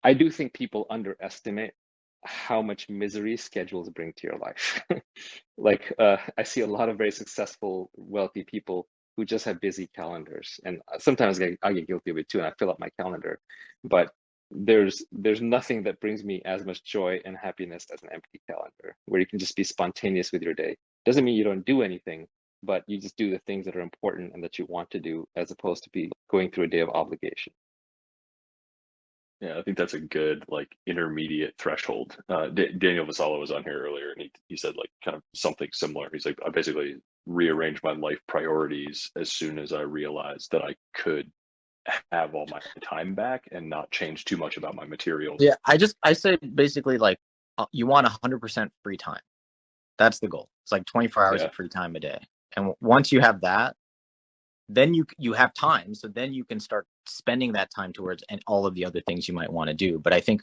I do think people underestimate how much misery schedules bring to your life. Like, I see a lot of very successful, wealthy people who just have busy calendars, and sometimes I get guilty of it too, and I fill up my calendar. But there's nothing that brings me as much joy and happiness as an empty calendar, where you can just be spontaneous with your day. Doesn't mean you don't do anything, but you just do the things that are important and that you want to do, as opposed to be going through a day of obligation. Yeah, I think that's a good like intermediate threshold. Daniel Vassallo was on here earlier, and he said like kind of something similar. He's like, I basically rearranged my life priorities as soon as I realized that I could have all my time back and not change too much about my materials. Yeah, I say basically like you want 100% free time. That's the goal. It's like 24 hours Yeah, of free time a day. And once you have that, then you have time. So then you can start spending that time towards and all of the other things you might want to do. But I think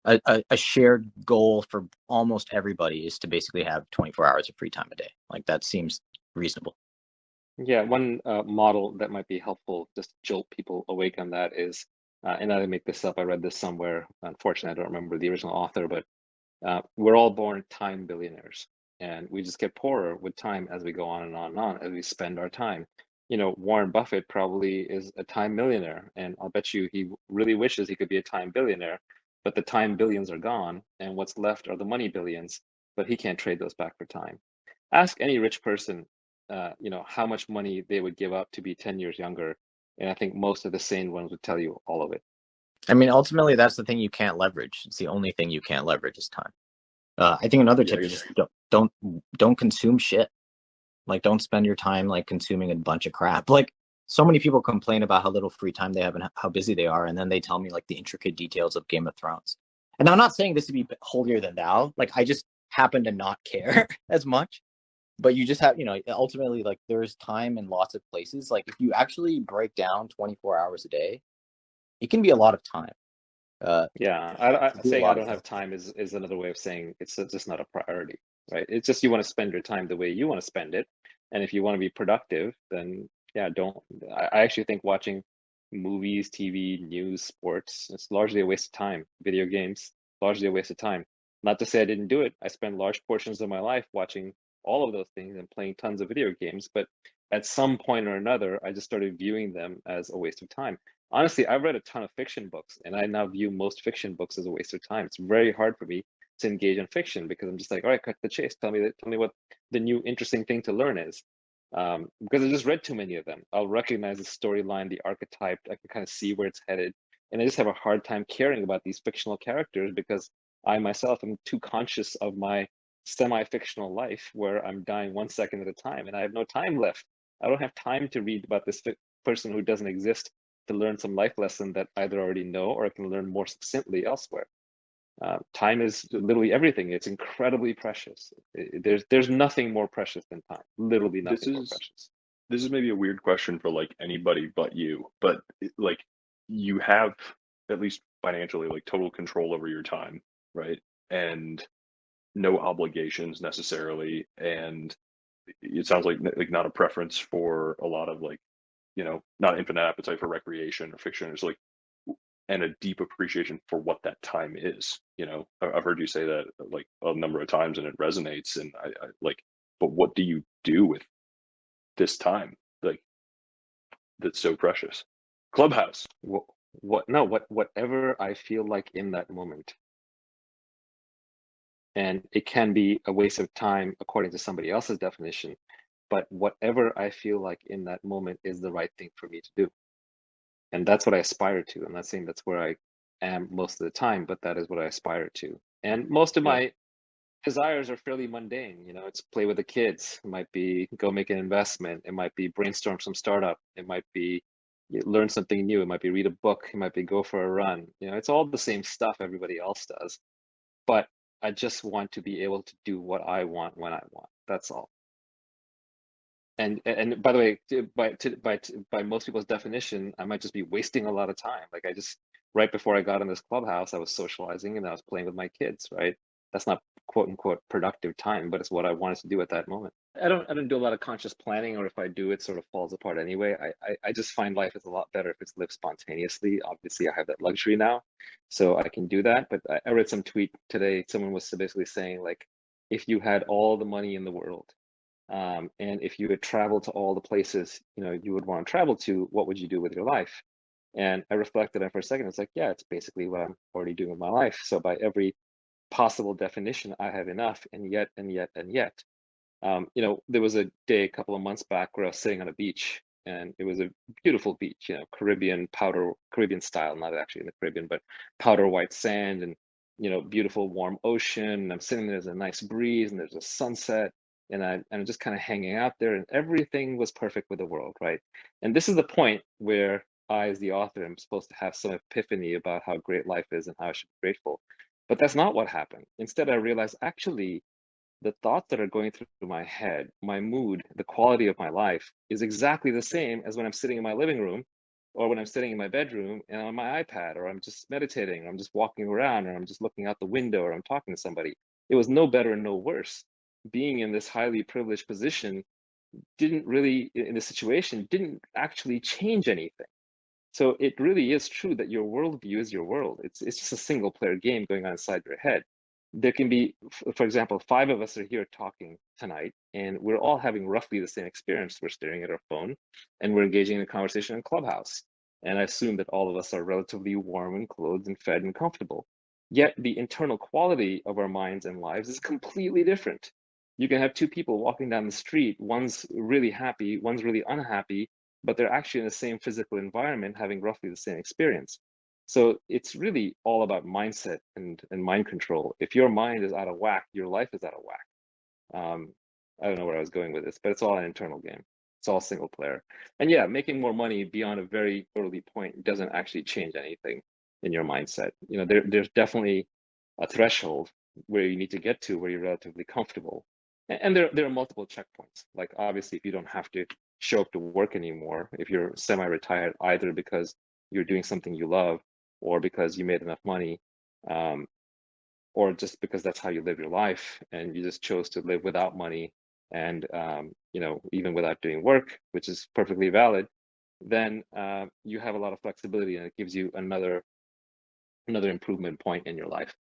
a shared goal for almost everybody is to basically have 24 hours of free time a day. Like that seems reasonable. Yeah, one model that might be helpful just to jolt people awake on that is, and I didn't make this up, I read this somewhere. Unfortunately, I don't remember the original author, but we're all born time billionaires, and we just get poorer with time as we go on and on and on as we spend our time. You know, Warren Buffett probably is a time millionaire, and I'll bet you he really wishes he could be a time billionaire, but the time billions are gone, and what's left are the money billions, but he can't trade those back for time. Ask any rich person, how much money they would give up to be 10 years younger, and I think most of the sane ones would tell you all of it. I mean, ultimately, that's the thing you can't leverage. It's the only thing you can't leverage is time. I think another yeah, I tip is guess. just don't consume shit. Like, don't spend your time like consuming a bunch of crap. Like, so many people complain about how little free time they have and how busy they are, and then they tell me like the intricate details of Game of Thrones. And I'm not saying this to be holier than thou. Like, I just happen to not care as much. But you just have, ultimately, like, there's time in lots of places. Like, if you actually break down 24 hours a day, it can be a lot of time. Yeah, To do a saying I lot of don't have things. time is another way of saying it's just not a priority, right? It's just you want to spend your time the way you want to spend it, and if you want to be productive, then yeah, don't. I actually think watching movies, TV, news, sports, it's largely a waste of time. Video games, largely a waste of time. Not to say I didn't do it. I spent large portions of my life watching all of those things and playing tons of video games, but at some point or another, I just started viewing them as a waste of time. Honestly, I've read a ton of fiction books, and I now view most fiction books as a waste of time. It's very hard for me to engage in fiction because I'm just like, all right, cut the chase. Tell me what the new interesting thing to learn is. Because I just read too many of them. I'll recognize the storyline, the archetype. I can kind of see where it's headed, and I just have a hard time caring about these fictional characters because I myself am too conscious of my semi-fictional life where I'm dying 1 second at a time, and I have no time left. I don't have time to read about this person who doesn't exist to learn some life lesson that I either already know or I can learn more succinctly elsewhere. Time is literally everything. It's incredibly precious. There's nothing more precious than time. Literally This nothing more is precious. this is maybe a weird question for like anybody but you, but like you have at least financially like total control over your time, right? And no obligations necessarily, and it sounds like not a preference for a lot of like not infinite appetite for recreation or fiction. It's like and a deep appreciation for what that time is. I've heard you say that like a number of times, and it resonates. And I like, but what do you do with this time? Like that's so precious. Clubhouse. What no, whatever I feel like in that moment. And it can be a waste of time according to somebody else's definition, but whatever I feel like in that moment is the right thing for me to do. And that's what I aspire to. I'm not saying that's where I am most of the time, but that is what I aspire to. And most of Yeah. my desires are fairly mundane. It's play with the kids. It might be go make an investment. It might be brainstorm some startup. It might be learn something new. It might be read a book. It might be go for a run. It's all the same stuff everybody else does. But I just want to be able to do what I want when I want. That's all. And by the way, by most people's definition, I might just be wasting a lot of time. Like I just right before I got in this clubhouse, I was socializing and I was playing with my kids, right? That's not quote unquote productive time, but it's what I wanted to do at that moment. I don't do a lot of conscious planning, or if I do, it sort of falls apart anyway. I just find life is a lot better if it's lived spontaneously. Obviously, I have that luxury now, so I can do that. But I read some tweet today. Someone was basically saying, like, if you had all the money in the world, and if you had traveled to all the places, you would want to travel to, what would you do with your life? And I reflected on it for a second. It's like, yeah, it's basically what I'm already doing with my life. So by every possible definition, I have enough, and yet, and yet, and yet. There was a day a couple of months back where I was sitting on a beach, and it was a beautiful beach, Caribbean style, not actually in the Caribbean, but powder white sand, and beautiful warm ocean. And I'm sitting there, there's a nice breeze, and there's a sunset, and I'm just kind of hanging out there, and everything was perfect with the world, right? And this is the point where I, as the author, am supposed to have some epiphany about how great life is and how I should be grateful. But that's not what happened. Instead, I realized actually the thoughts that are going through my head, my mood, the quality of my life is exactly the same as when I'm sitting in my living room, or when I'm sitting in my bedroom and on my iPad, or I'm just meditating, or I'm just walking around, or I'm just looking out the window, or I'm talking to somebody. It was no better and no worse. Being in this highly privileged position didn't really, in the situation, didn't actually change anything. So it really is true that your worldview is your world. It's just a single player game going on inside your head. There can be, for example, five of us are here talking tonight, and we're all having roughly the same experience. We're staring at our phone, and we're engaging in a conversation in Clubhouse. And I assume that all of us are relatively warm and clothed and fed and comfortable. Yet the internal quality of our minds and lives is completely different. You can have two people walking down the street. One's really happy, one's really unhappy, but they're actually in the same physical environment having roughly the same experience. So it's really all about mindset and mind control. If your mind is out of whack, your life is out of whack. I don't know where I was going with this, but it's all an internal game. It's all single player. And yeah, making more money beyond a very early point doesn't actually change anything in your mindset. There's definitely a threshold where you need to get to where you're relatively comfortable. And there are multiple checkpoints. Like obviously, if you don't have to show up to work anymore, if you're semi-retired, either because you're doing something you love or because you made enough money, or just because that's how you live your life and you just chose to live without money and even without doing work, which is perfectly valid, then you have a lot of flexibility, and it gives you another improvement point in your life.